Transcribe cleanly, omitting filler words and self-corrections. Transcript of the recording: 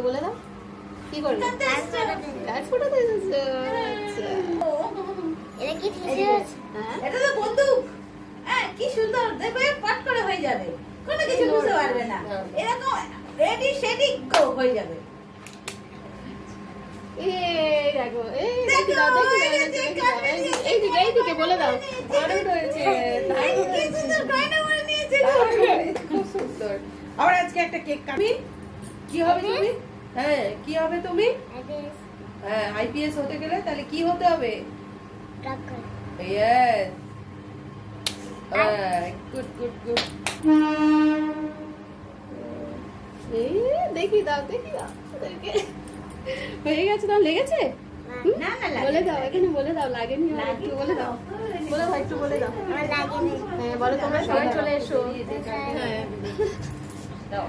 বলে দাও কি করবে? কাজ ফোটাতে এসেছো। আচ্ছা এটা কি থিসিস? হ্যাঁ এটা তো বন্দুক। হ্যাঁ কি সুন্দর দেখবে পাট করে হয়ে যাবে, কোনো কিছু বুঝতে পারবে না, এরকম রেডি সেডি গো হয়ে যাবে। এই দেখো এই দেখি দাও এইদিকে বলে দাও দারুণ হয়েছে কি সুন্দর গয়না পরে নিয়েছে গো। খুব সুন্দর। আবার আজকে একটা কেক কাটবি। কি হবে তুমি? হ্যাঁ কি হবে তুমি? হ্যাঁ আইপিএস হতে গেলে তাহলে কি হতে হবে? Doctor. Yes good good good. এই দেখি দাও ওদেরকে। হয়ে গেছে দাও লেগেছে? না না বলে দাও এখানে বলে দাও লাগেনি আর একটু বলে দাও একটু বলে দাও। আমার লাগেনি। হ্যাঁ বলো তোমরা সবাই চলে এসো। হ্যাঁ দাও